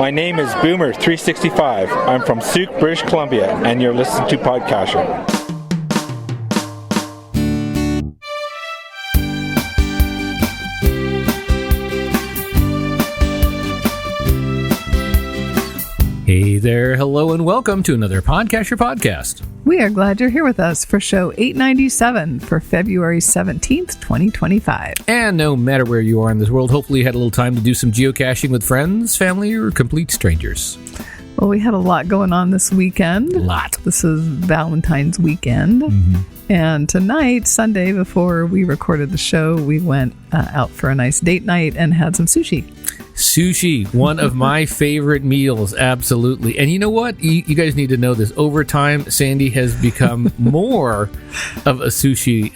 My name is Boomer365. I'm from Sauk, British Columbia, and you're listening to PodCacher. Hey there, hello, and welcome to another PodCacher podcast. We are glad you're here with us for show 897 for February 17th, 2025. And no matter where you are in this world, hopefully you had a little time to do some geocaching with friends, family, or complete strangers. Well, we had a lot going on this weekend. This is Valentine's weekend. And tonight, Sunday, before we recorded the show, we went out for a nice date night and had some sushi. Sushi, one of my favorite meals, absolutely. And you know what? You guys need to know this. Over time, Sandy has become more of a sushi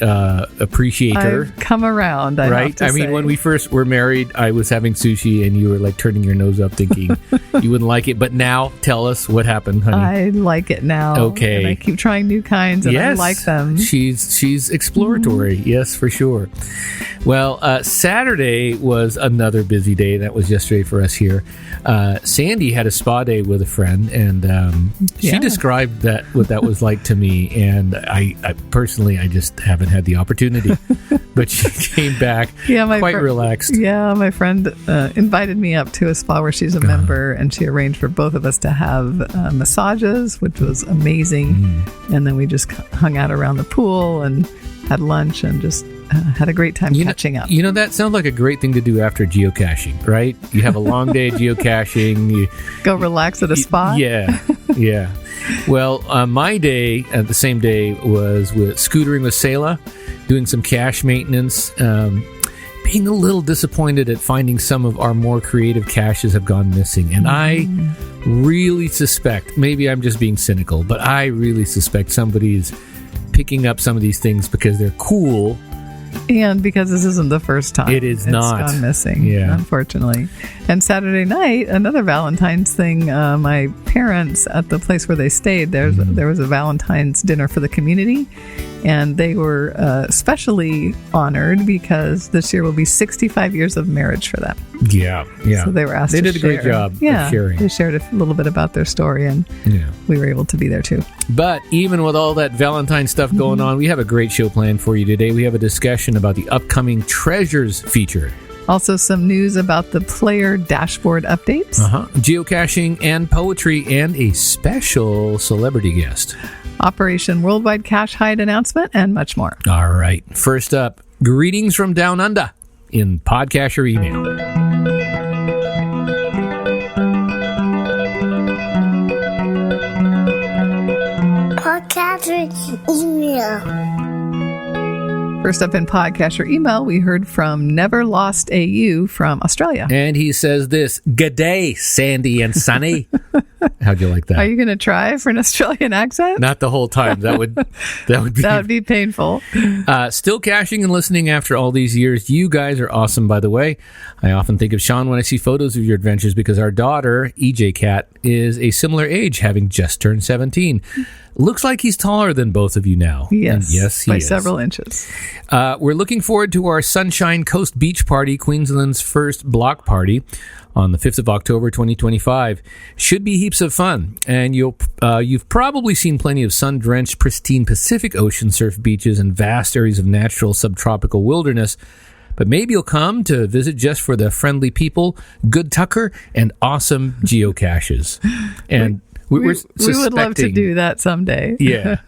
appreciator. I've come around, I have to I mean, say. when we first were married, I was having sushi and you were like turning your nose up thinking you wouldn't like it. But now, tell us what happened, honey. I like it now. Okay. And I keep trying new kinds and I like them. She's exploratory. Yes, for sure. Well, Saturday was another busy day. That was yesterday for us here. Sandy had a spa day with a friend, and she described what that was like to me. And I personally, I just haven't had the opportunity. But she came back quite relaxed. Yeah, my friend invited me up to a spa where she's a member, and she arranged for both of us to have massages, which was amazing. And then we just hung out around the pool and had lunch and just had a great time catching up. You know, that sounds like a great thing to do after geocaching, right? You have a long day of geocaching. You go relax at a spa? Yeah. Well, my day, the same day, was with scootering with Selah, doing some cache maintenance, being a little disappointed at finding some of our more creative caches have gone missing. And I really suspect, maybe I'm just being cynical, but I really suspect somebody's picking up some of these things because they're cool. And because this isn't the first time it's gone missing, unfortunately. And Saturday night, another Valentine's thing, my parents, at the place where they stayed, there was a Valentine's dinner for the community. And they were especially honored because this year will be 65 years of marriage for them. Yeah. So they were asked to share. They did a great job of sharing. They shared a little bit about their story, and we were able to be there too. But even with all that Valentine stuff going on, we have a great show planned for you today. We have a discussion about the upcoming Treasures feature. Also some news about the player dashboard updates. Geocaching and poetry, and a special celebrity guest. Operation Worldwide Cache Hide announcement, and much more. All right. First up, greetings from down under in PodCacher email. PodCacher email. First up in PodCacher email, we heard from Never Lost AU from Australia. And he says this: "G'day, Sandy and Sunny." How'd you like that? Are you going to try for an Australian accent? Not the whole time. That would be painful. Still caching and listening after all these years. You guys are awesome, by the way. I often think of Sean when I see photos of your adventures because our daughter, EJ Cat, is a similar age, having just turned 17. Looks like he's taller than both of you now. Yes, he is. By several inches. We're looking forward to our Sunshine Coast Beach Party, Queensland's first block party, on the 5th of October, 2025. Should be heaps of fun. And you've probably seen plenty of sun-drenched, pristine Pacific Ocean surf beaches and vast areas of natural subtropical wilderness. But maybe you'll come to visit just for the friendly people, good tucker, and awesome geocaches. And we would love to do that someday. Yeah.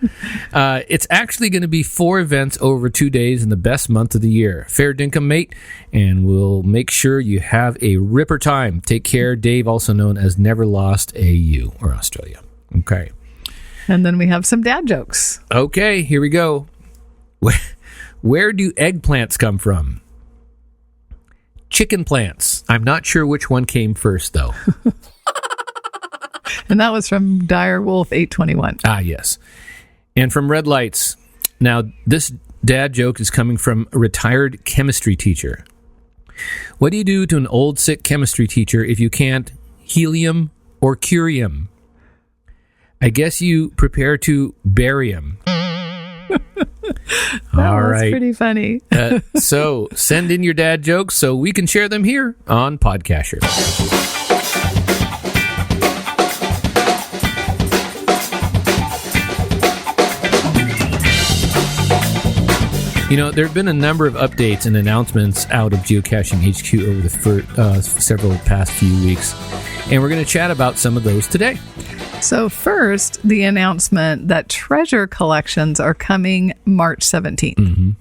It's actually going to be 4 events over 2 days in the best month of the year. Fair dinkum, mate, and we'll make sure you have a ripper time. Take care, Dave, also known as Never Lost AU, or Australia. Okay. And then we have some dad jokes. Okay, here we go. Where do eggplants come from? Chicken plants. I'm not sure which one came first, though. And that was from Dire Wolf 821. Ah, yes. And from Red Lights. Now, this dad joke is coming from a retired chemistry teacher. What do you do to an old, sick chemistry teacher if you can't helium or curium? I guess you prepare to bury him. All right. Pretty funny. So send in your dad jokes so we can share them here on PodCacher. There have been a number of updates and announcements out of Geocaching HQ over the several past few weeks, and we're going to chat about some of those today. So first, the announcement that treasure collections are coming March 17th. Mm-hmm.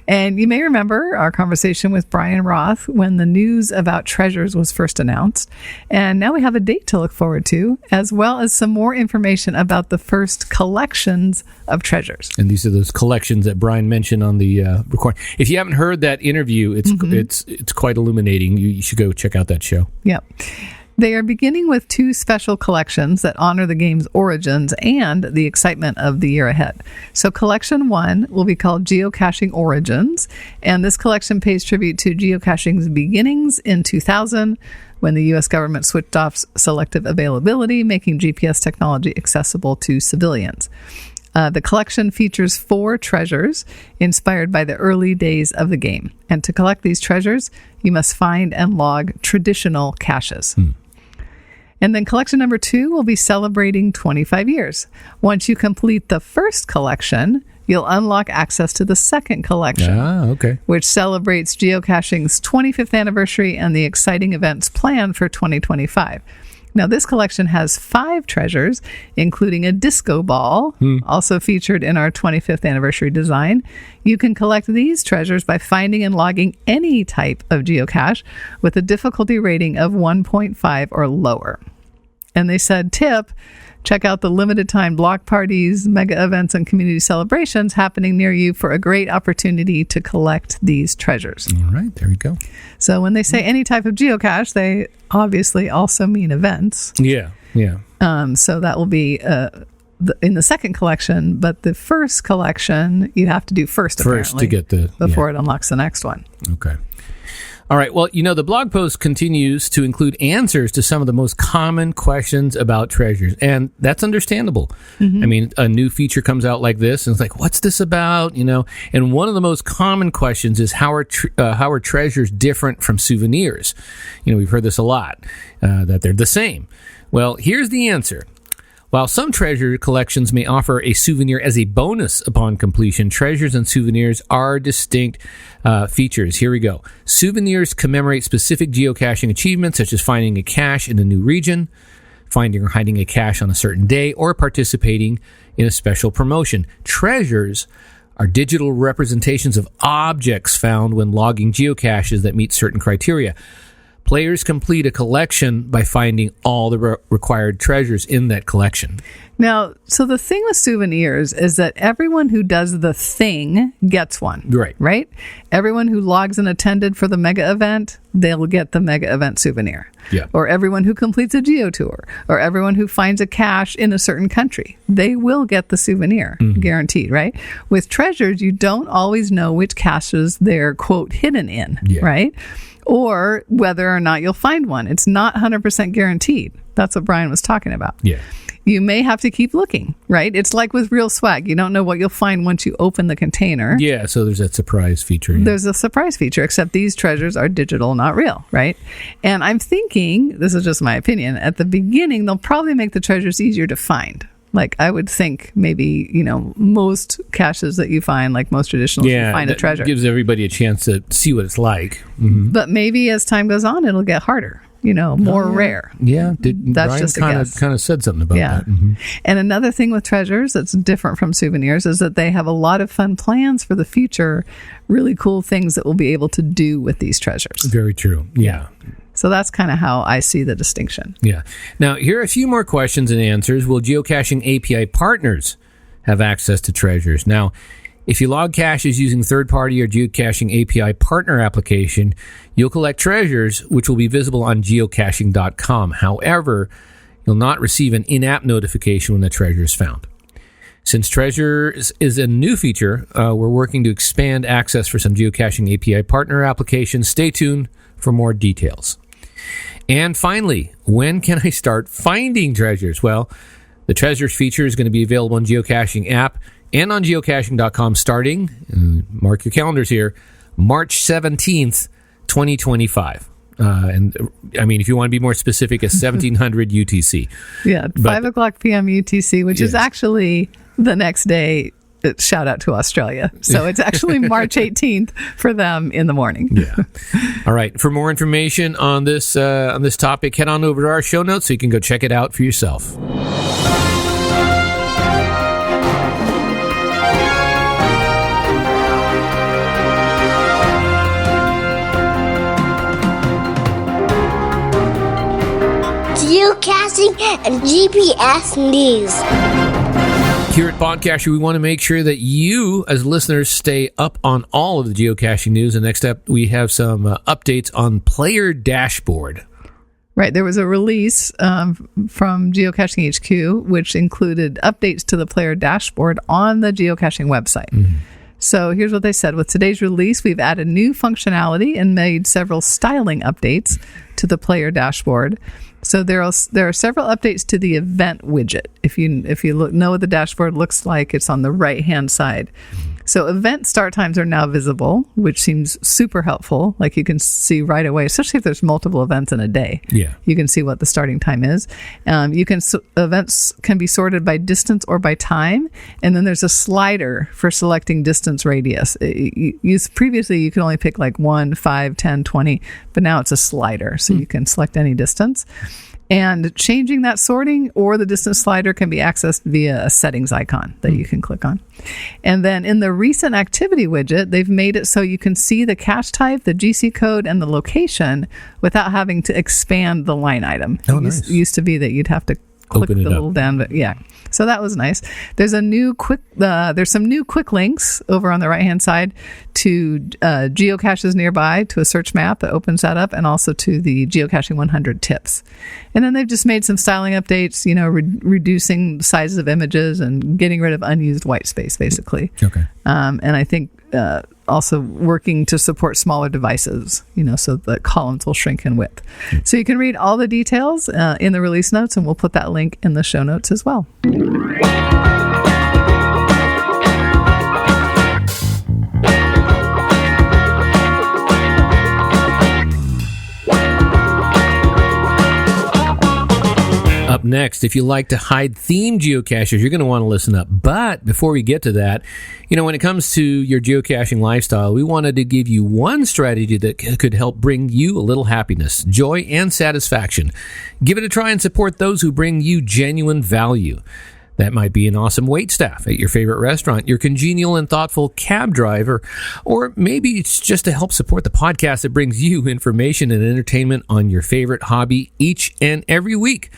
And you may remember our conversation with Brian Roth when the news about treasures was first announced. And now we have a date to look forward to, as well as some more information about the first collections of treasures. And these are those collections that Brian mentioned on the recording. If you haven't heard that interview, it's quite illuminating. You should go check out that show. Yep. They are beginning with 2 special collections that honor the game's origins and the excitement of the year ahead. So collection 1 will be called Geocaching Origins, and this collection pays tribute to geocaching's beginnings in 2000, when the U.S. government switched off selective availability, making GPS technology accessible to civilians. The collection features 4 treasures inspired by the early days of the game. And to collect these treasures, you must find and log traditional caches. And then collection number 2 will be celebrating 25 years. Once you complete the first collection, you'll unlock access to the second collection, which celebrates geocaching's 25th anniversary and the exciting events planned for 2025. Now, this collection has 5 treasures, including a disco ball, also featured in our 25th anniversary design. You can collect these treasures by finding and logging any type of geocache with a difficulty rating of 1.5 or lower. And they said, tip, check out the limited time block parties, mega events, and community celebrations happening near you for a great opportunity to collect these treasures. All right, there we go. So when they say any type of geocache, they obviously also mean events. Yeah. So that will be in the second collection, but the first collection you have to do first to get before it unlocks the next one. Okay. All right. Well, the blog post continues to include answers to some of the most common questions about treasures, and that's understandable. Mm-hmm. I mean, a new feature comes out like this, and it's like, what's this about? And one of the most common questions is how are treasures different from souvenirs? We've heard this a lot, that they're the same. Well, here's the answer. While some treasure collections may offer a souvenir as a bonus upon completion, treasures and souvenirs are distinct features. Here we go. Souvenirs commemorate specific geocaching achievements, such as finding a cache in a new region, finding or hiding a cache on a certain day, or participating in a special promotion. Treasures are digital representations of objects found when logging geocaches that meet certain criteria. Players complete a collection by finding all the required treasures in that collection. Now, so the thing with souvenirs is that everyone who does the thing gets one. Right? Everyone who logs and attended for the mega event, they'll get the mega event souvenir. Yeah. Or everyone who completes a geo tour, or everyone who finds a cache in a certain country, they will get the souvenir, guaranteed, right? With treasures, you don't always know which caches they're, quote, hidden in, right? Or whether or not you'll find one. It's not 100% guaranteed. That's what Brian was talking about. Yeah. You may have to keep looking, right? It's like with real swag. You don't know what you'll find once you open the container. Yeah, so there's that surprise feature. Yeah. There's a surprise feature, except these treasures are digital, not real, right? And I'm thinking, this is just my opinion, at the beginning, they'll probably make the treasures easier to find. Like, I would think maybe, most caches that you find, like most traditionals, you find a treasure. Gives everybody a chance to see what it's like. Mm-hmm. But maybe as time goes on, it'll get harder, more rare. Yeah. That's Brian just a guess. kind of said something about that. Mm-hmm. And another thing with treasures that's different from souvenirs is that they have a lot of fun plans for the future, really cool things that we'll be able to do with these treasures. Very true. Yeah. So that's kind of how I see the distinction. Yeah. Now, here are a few more questions and answers. Will geocaching API partners have access to treasures? Now, if you log caches using third-party or geocaching API partner application, you'll collect treasures, which will be visible on geocaching.com. However, you'll not receive an in-app notification when the treasure is found. Since treasures is a new feature, we're working to expand access for some geocaching API partner applications. Stay tuned for more details. And finally, when can I start finding treasures? Well, the treasures feature is going to be available on Geocaching app and on geocaching.com starting, mark your calendars here, March 17th, 2025. And I mean, if you want to be more specific, it's 1700 UTC. Yeah, 5 o'clock p.m. UTC, which is actually the next day shout out to Australia. So it's actually March 18th for them in the morning. Yeah. All right. For more information on this topic, head on over to our show notes so you can go check it out for yourself. Geocaching and GPS news. Here at PodCacher, we want to make sure that you, as listeners, stay up on all of the geocaching news. And next up, we have some updates on Player Dashboard. Right. There was a release from Geocaching HQ, which included updates to the Player Dashboard on the geocaching website. Mm-hmm. So here's what they said. With today's release, we've added new functionality and made several styling updates to the Player Dashboard. So there are several updates to the event widget. If you know what the dashboard looks like, it's on the right-hand side. So event start times are now visible, which seems super helpful. Like you can see right away, especially if there's multiple events in a day. Yeah, you can see what the starting time is. Events can be sorted by distance or by time, and then there's a slider for selecting distance radius. Previously, you could only pick like 1, 5, 10, 20, but now it's a slider, so you can select any distance. And changing that sorting or the distance slider can be accessed via a settings icon that you can click on. And then in the recent activity widget, they've made it so you can see the cache type, the GC code, and the location without having to expand the line item. Nice. It used to be that you'd have to click the little down, but yeah. So that was nice. There's some new quick links over on the right hand side to geocaches nearby, to a search map that opens that up, and also to the Geocaching 100 tips. And then they've just made some styling updates, reducing sizes of images and getting rid of unused white space, basically. Okay. And I think also working to support smaller devices, so the columns will shrink in width. So you can read all the details in the release notes, and we'll put that link in the show notes as well. Up next, if you like to hide themed geocaches, you're going to want to listen up. But before we get to that, when it comes to your geocaching lifestyle, we wanted to give you one strategy that could help bring you a little happiness, joy, and satisfaction. Give it a try and support those who bring you genuine value. That might be an awesome waitstaff at your favorite restaurant, your congenial and thoughtful cab driver, or maybe it's just to help support the podcast that brings you information and entertainment on your favorite hobby each and every week.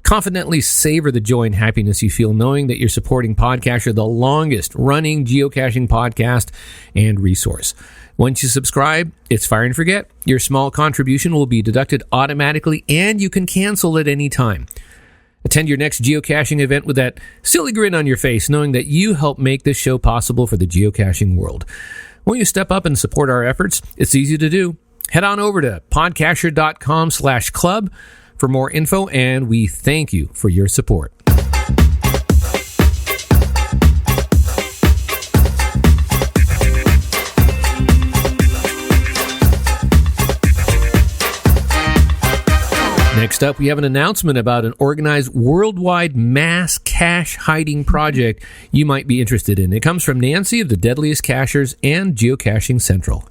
Confidently savor the joy and happiness you feel knowing that you're supporting PodCacher, the longest running geocaching podcast and resource. Once you subscribe, it's fire and forget. Your small contribution will be deducted automatically, and you can cancel at any time. Attend your next geocaching event with that silly grin on your face, knowing that you help make this show possible for the geocaching world. Won't you step up and support our efforts? It's easy to do. Head on over to podcacher.com/club for more info, and we thank you for your support. Next up, we have an announcement about an organized worldwide mass cache hiding project you might be interested in. It comes from Nancy of the Deadliest Cachers and Geocaching Central.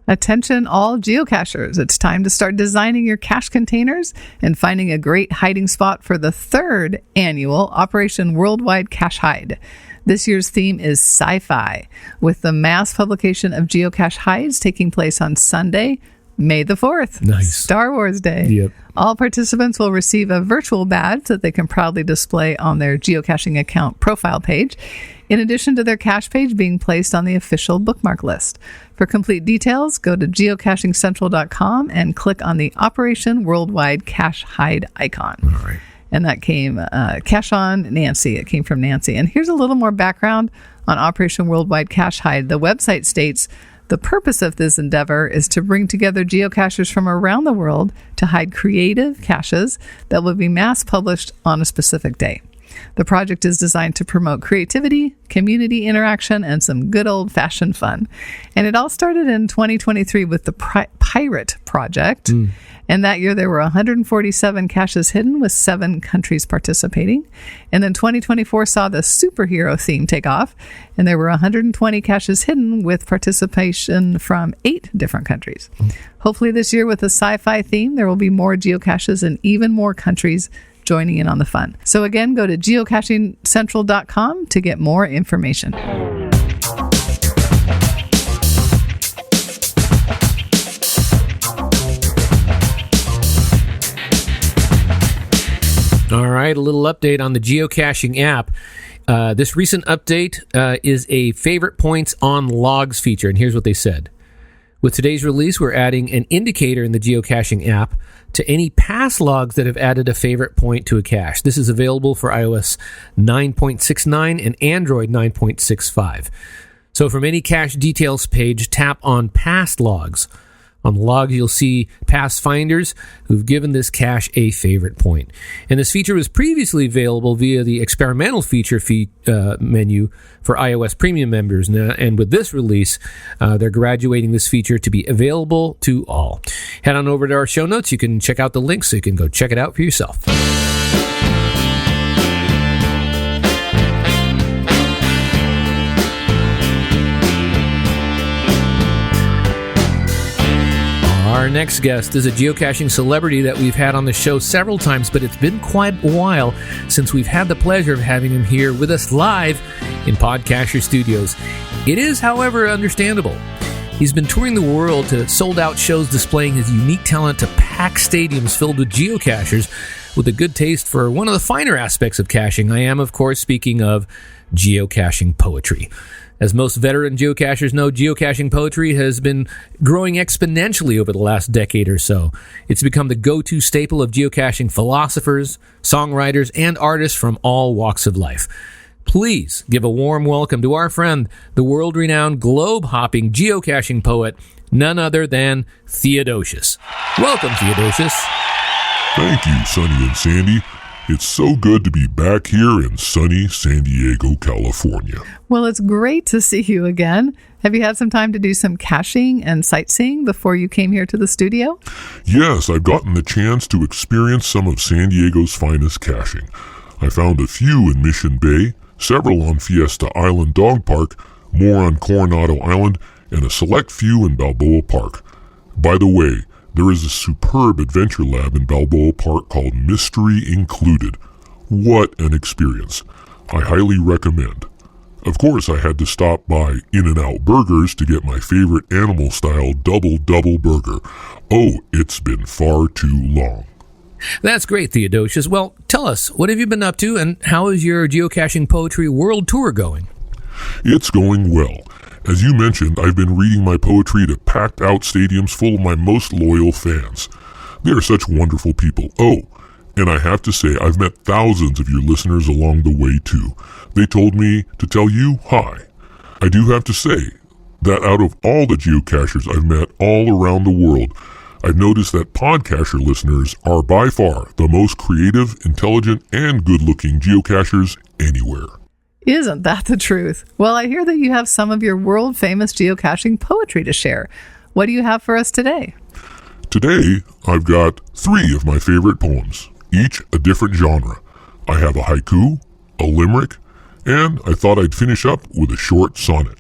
Attention all geocachers, it's time to start designing your cache containers and finding a great hiding spot for the 3rd annual Operation Worldwide Cache Hide. This year's theme is sci-fi, with the mass publication of geocache hides taking place on Sunday, May the 4th. Nice. Star Wars Day. Yep. All participants will receive a virtual badge that they can proudly display on their geocaching account profile page, in addition to their cache page being placed on the official bookmark list. For complete details, go to geocachingcentral.com and click on the Operation Worldwide Cache Hide icon. All right. And that came Cache on Nancy. It came from Nancy. And here's a little more background on Operation Worldwide Cache Hide. The website states, the purpose of this endeavor is to bring together geocachers from around the world to hide creative caches that will be mass published on a specific day. The project is designed to promote creativity, community interaction, and some good old-fashioned fun. And it all started in 2023 with the Pirate Project. And that year there were 147 caches hidden with 7 countries participating. And then 2024 saw the superhero theme take off. And there were 120 caches hidden with participation from 8 different countries. Hopefully this year with a sci-fi theme, there will be more geocaches and even more countries joining in on the fun. So again, go to geocachingcentral.com to get more information. All right, a little update on the geocaching app. This recent update is a favorite points on logs feature, and here's what they said. With today's release, we're adding an indicator in the geocaching app to any past logs that have added a favorite point to a cache. This is available for iOS 9.69 and Android 9.65. So from any cache details page, tap on past logs. On the logs, you'll see past finders who've given this cache a favorite point. And this feature was previously available via the experimental feature menu for iOS premium members. And with this release, they're graduating this feature to be available to all. Head on over to our show notes. You can check out the link so you can go check it out for yourself. Our next guest is a geocaching celebrity that we've had on the show several times, but it's been quite a while since we've had the pleasure of having him here with us live in PodCacher Studios. It is, however, understandable. He's been touring the world to sold-out shows displaying his unique talent to pack stadiums filled with geocachers with a good taste for one of the finer aspects of caching. I am, of course, speaking of geocaching poetry. As most veteran geocachers know, geocaching poetry has been growing exponentially over the last decade or so. It's become the go-to staple of geocaching philosophers, songwriters, and artists from all walks of life. Please give a warm welcome to our friend, the world-renowned globe-hopping geocaching poet, none other than Theodosius. Welcome, Theodosius. Thank you, Sonny and Sandy. It's so good to be back here in sunny San Diego, California. Well, it's great to see you again. Have you had some time to do some caching and sightseeing before you came here to the studio? Yes, I've gotten the chance to experience some of San Diego's finest caching. I found a few in Mission Bay, several on Fiesta Island Dog Park, more on Coronado Island, and a select few in Balboa Park. By the way, there is a superb adventure lab in Balboa Park called Mystery Included. What an experience. I highly recommend. Of course, I had to stop by In-N-Out Burgers to get my favorite animal-style double burger. Oh, it's been far too long. That's great, Theodosius. Well, tell us, what have you been up to, and how is your geocaching poetry world tour going? It's going well. As you mentioned, I've been reading my poetry to packed-out stadiums full of my most loyal fans. They are such wonderful people. Oh, and I have to say, I've met thousands of your listeners along the way, too. They told me to tell you hi. I do have to say that out of all the geocachers I've met all around the world, I've noticed that PodCacher listeners are by far the most creative, intelligent, and good-looking geocachers anywhere. Isn't that the truth? Well, I hear that you have some of your world-famous geocaching poetry to share. What do you have for us today? Today, I've got 3 of my favorite poems, each a different genre. I have a haiku, a limerick, and I thought I'd finish up with a short sonnet.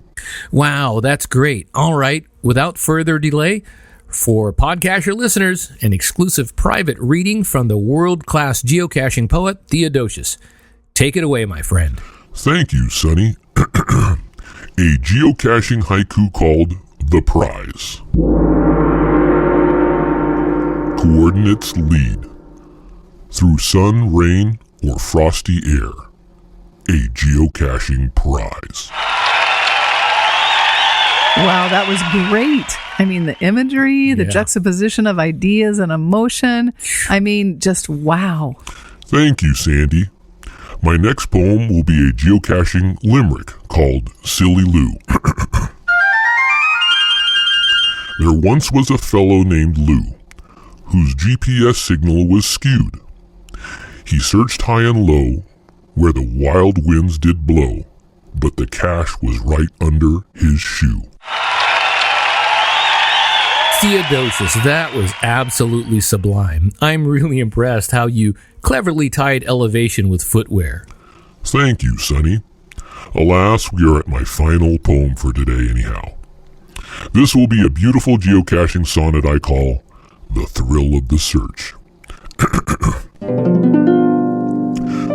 Wow, that's great. All right, without further delay, for PodCacher listeners, an exclusive private reading from the world-class geocaching poet, Theodosius. Take it away, my friend. Thank you, Sonny. A geocaching haiku called The Prize. Coordinates lead. Through sun, rain, or frosty air. A geocaching prize. Wow, that was great. I mean, the imagery, the juxtaposition of ideas and emotion. I mean, just wow. Thank you, Sandy. My next poem will be a geocaching limerick called Silly Lou. There once was a fellow named Lou, whose GPS signal was skewed. He searched high and low, where the wild winds did blow, but the cache was right under his shoe. Theodosius, that was absolutely sublime. I'm really impressed how you cleverly tied elevation with footwear. Thank you, Sonny. Alas, we are at my final poem for today anyhow. This will be a beautiful geocaching sonnet I call The Thrill of the Search.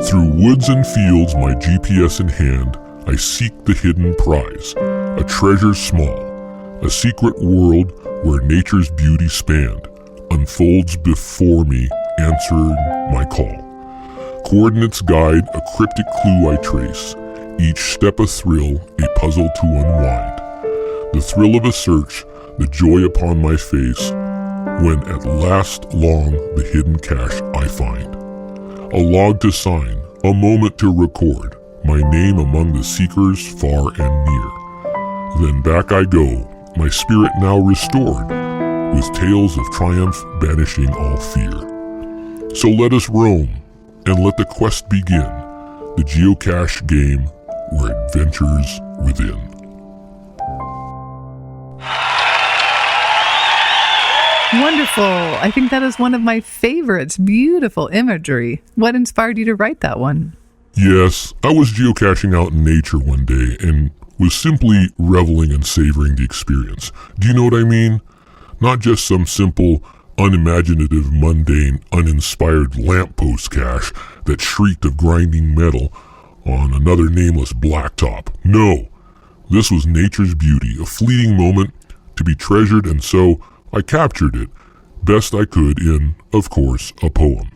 Through woods and fields, my GPS in hand, I seek the hidden prize, a treasure small, a secret world where nature's beauty spanned unfolds before me, answering my call. Coordinates guide, a cryptic clue I trace, each step a thrill, a puzzle to unwind. The thrill of a search, the joy upon my face, when at last long the hidden cache I find. A log to sign, a moment to record, my name among the seekers far and near. Then back I go, my spirit now restored, with tales of triumph banishing all fear. So let us roam, and let the quest begin, the geocache game where adventures within. Wonderful. I think that is one of my favorites. Beautiful imagery. What inspired you to write that one? Yes, I was geocaching out in nature one day and was simply reveling and savoring the experience. Do you know what I mean? Not just some simple, unimaginative, mundane, uninspired lamppost cache that shrieked of grinding metal on another nameless blacktop. No, this was nature's beauty, a fleeting moment to be treasured, and so I captured it best I could in, of course, a poem.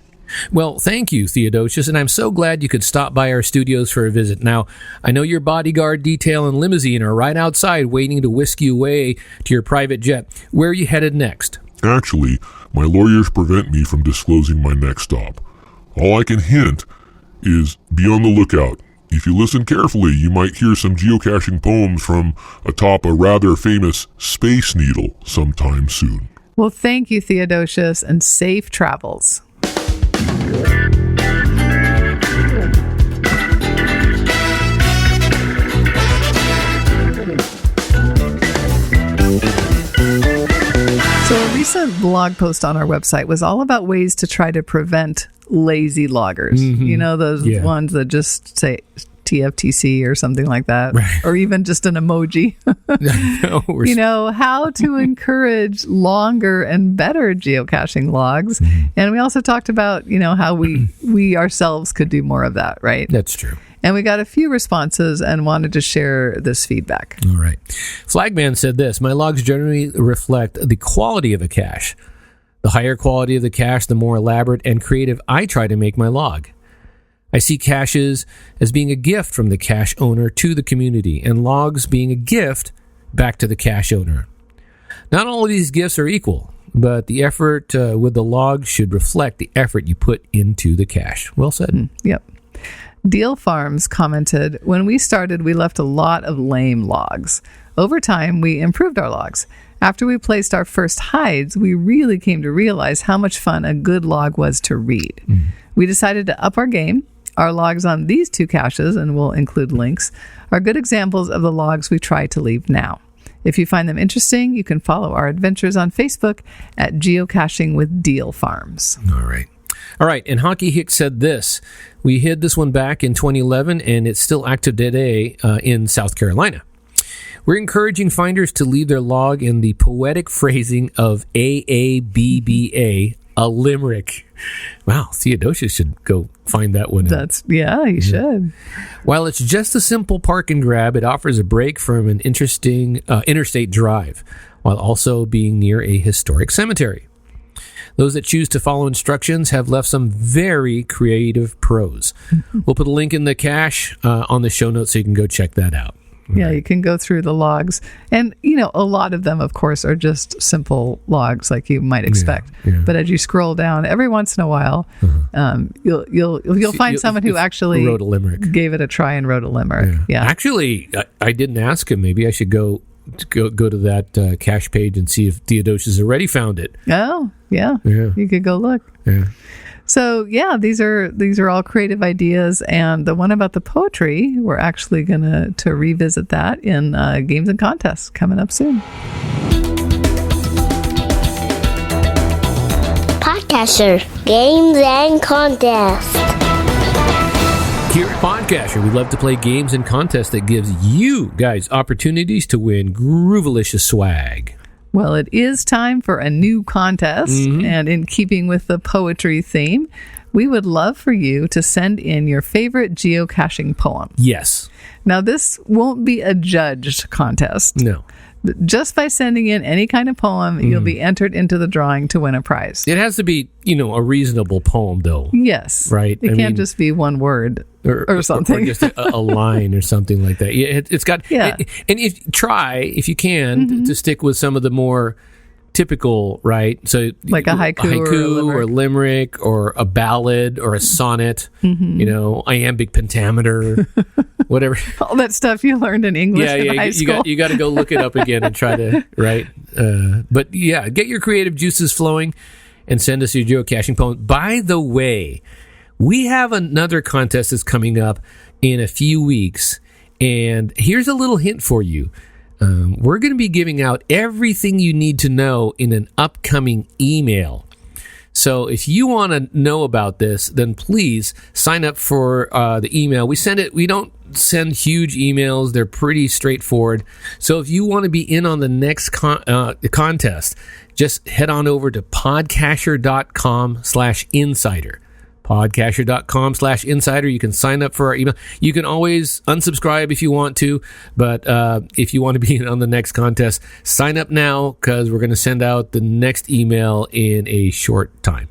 Well, thank you, Theodosius, and I'm so glad you could stop by our studios for a visit. Now, I know your bodyguard detail and limousine are right outside waiting to whisk you away to your private jet. Where are you headed next? Actually, my lawyers prevent me from disclosing my next stop. All I can hint is be on the lookout. If you listen carefully, you might hear some geocaching poems from atop a rather famous Space Needle sometime soon. Well, thank you, Theodosius, and safe travels. So a recent blog post on our website was all about ways to try to prevent lazy loggers. Mm-hmm. You know, those ones that just say TFTC or something like that, right. Or even just an emoji. You know, how to encourage longer and better geocaching logs. Mm-hmm. And we also talked about, you know, how we ourselves could do more of that, right? That's true. And we got a few responses and wanted to share this feedback. All right. Flagman said this: my logs generally reflect the quality of a cache. The higher quality of the cache, the more elaborate and creative I try to make my log. I see caches as being a gift from the cache owner to the community, and logs being a gift back to the cache owner. Not all of these gifts are equal, but the effort with the log should reflect the effort you put into the cache. Well said. Yep. Deal Farms commented, when we started, we left a lot of lame logs. Over time, we improved our logs. After we placed our first hides, we really came to realize how much fun a good log was to read. Mm-hmm. We decided to up our game. Our logs on these two caches, and we'll include links, are good examples of the logs we try to leave now. If you find them interesting, you can follow our adventures on Facebook at Geocaching with Deal Farms. All right, and Honky Hicks said this: we hid this one back in 2011, and it's still active today in South Carolina. We're encouraging finders to leave their log in the poetic phrasing of AABBA, a limerick. Wow, Theodosius should go find that one. He should. While it's just a simple park and grab, it offers a break from an interesting interstate drive, while also being near a historic cemetery. Those that choose to follow instructions have left some very creative prose. We'll put a link in the cache on the show notes so you can go check that out. Yeah, you can go through the logs. And, you know, a lot of them, of course, are just simple logs like you might expect. Yeah. But as you scroll down, every once in a while, you'll find someone who actually wrote a limerick, gave it a try and wrote a limerick. Yeah. Actually, I didn't ask him. Maybe I should go to that cache page and see if Theodosius already found it. Oh, yeah. You could go look. Yeah. So yeah, these are all creative ideas, and the one about the poetry, we're actually gonna to revisit that in games and contests coming up soon. PodCacher, games and contests. Here at PodCacher, we love to play games and contests that gives you guys opportunities to win groovalicious swag. Well, it is time for a new contest, and in keeping with the poetry theme, we would love for you to send in your favorite geocaching poem. Yes. Now, this won't be a judged contest. No. Just by sending in any kind of poem, you'll be entered into the drawing to win a prize. It has to be, a reasonable poem, though. Yes. Right? It can't just be one word or something. Or just a line or something like that. It's got... Yeah. And if you can, to stick with some of the more typical, right? So like a haiku or a limerick or a ballad or a sonnet, iambic pentameter, whatever. All that stuff you learned in English in high school. You got to go look it up again and try to, right? But yeah, get your creative juices flowing and send us your geocaching poem. By the way, we have another contest that's coming up in a few weeks, and here's a little hint for you. We're going to be giving out everything you need to know in an upcoming email. So if you want to know about this, then please sign up for the email. We don't send huge emails. They're pretty straightforward. So if you want to be in on the next contest, just head on over to podcacher.com/insider. podcacher.com/insider. You can sign up for our email. You can always unsubscribe if you want to, but if you want to be in on the next contest, sign up now, because we're going to send out the next email in a short time.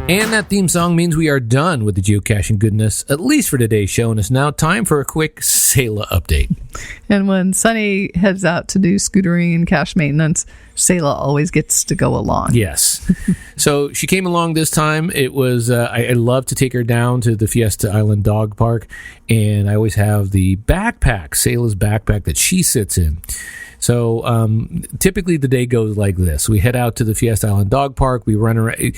And that theme song means we are done with the geocaching goodness, at least for today's show, and it's now time for a quick Selah update. And when Sunny heads out to do scootering and cache maintenance, Selah always gets to go along. Yes. So she came along this time. It was, I love to take her down to the Fiesta Island Dog Park, and I always have the backpack, Selah's backpack that she sits in. So typically the day goes like this. We head out to the Fiesta Island Dog Park. We run around.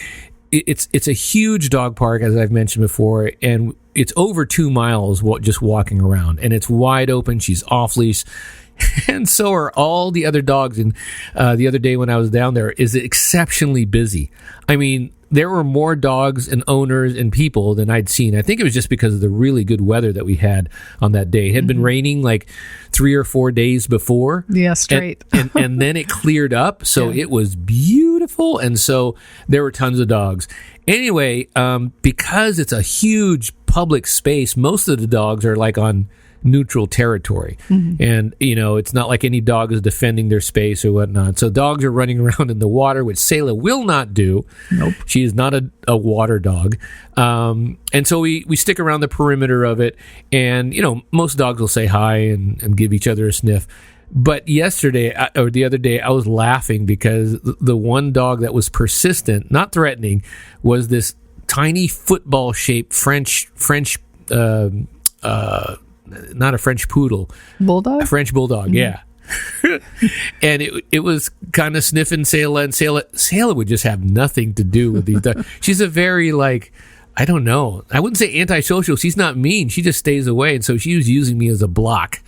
It's a huge dog park, as I've mentioned before, and it's over 2 miles just walking around, and it's wide open. She's off leash, and so are all the other dogs. And the other day when I was down there, is exceptionally busy. I mean, there were more dogs and owners and people than I'd seen. I think it was just because of the really good weather that we had on that day. It had been raining like 3 or 4 days before. Yeah, straight. And then it cleared up, so it was beautiful. And so there were tons of dogs. Anyway, because it's a huge public space, most of the dogs are like on neutral territory. And, it's not like any dog is defending their space or whatnot. So dogs are running around in the water, which Selah will not do. Nope. She is not a water dog. And so we stick around the perimeter of it. And, most dogs will say hi and give each other a sniff. But yesterday, or the other day, I was laughing because the one dog that was persistent, not threatening, was this tiny football-shaped French not a French poodle. Bulldog? A French bulldog, yeah. And it was kind of sniffing Selah, and Selah would just have nothing to do with these dogs. She's a very, I don't know. I wouldn't say antisocial. She's not mean. She just stays away. And so she was using me as a block,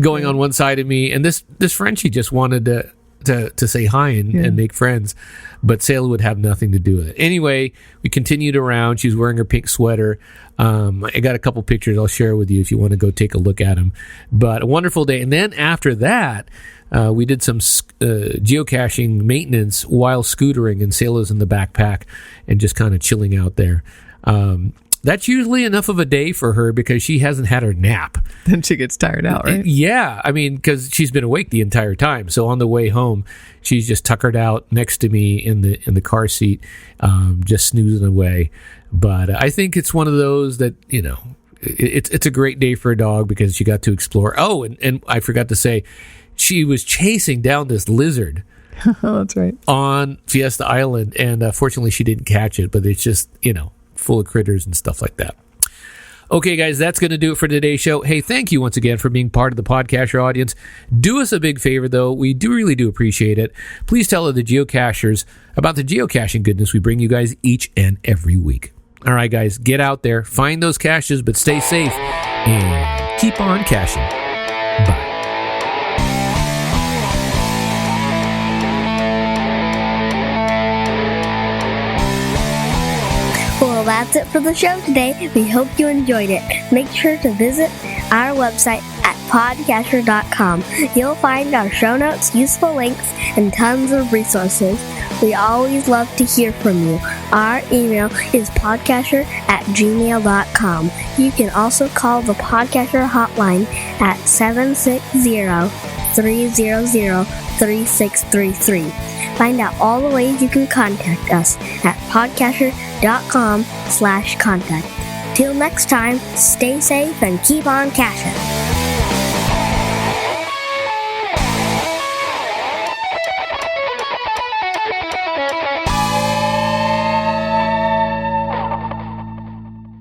going on one side of me. And this Frenchie just wanted to say hi and make friends. But Selah would have nothing to do with it. Anyway, we continued around. She was wearing her pink sweater. I got a couple pictures I'll share with you if you want to go take a look at them. But a wonderful day. And then after that, we did some geocaching maintenance while scootering, and Selah's in the backpack and just kind of chilling out there. That's usually enough of a day for her because she hasn't had her nap. Then she gets tired out, right? Yeah. I mean, because she's been awake the entire time. So on the way home, she's just tuckered out next to me in the car seat, just snoozing away. But I think it's one of those that, it's a great day for a dog because she got to explore. Oh, and I forgot to say, she was chasing down this lizard. Oh, that's right. On Fiesta Island. And fortunately, she didn't catch it. But it's just, full of critters and stuff like that. Okay, guys, that's going to do it for today's show. Hey, thank you once again for being part of the PodCacher audience. Do us a big favor, though. We really do appreciate it. Please tell the geocachers about the geocaching goodness we bring you guys each and every week. All right, guys, get out there, find those caches, but stay safe, and keep on caching. Bye. Well, that's it for the show today. We hope you enjoyed it. Make sure to visit our website at PodCacher.com. You'll find our show notes, useful links, and tons of resources. We always love to hear from you. Our email is podcacher@gmail.com. You can also call the PodCacher hotline at 760-300-3633. Find out all the ways you can contact us at podcacher.com/contact. Till next time, stay safe and keep on caching.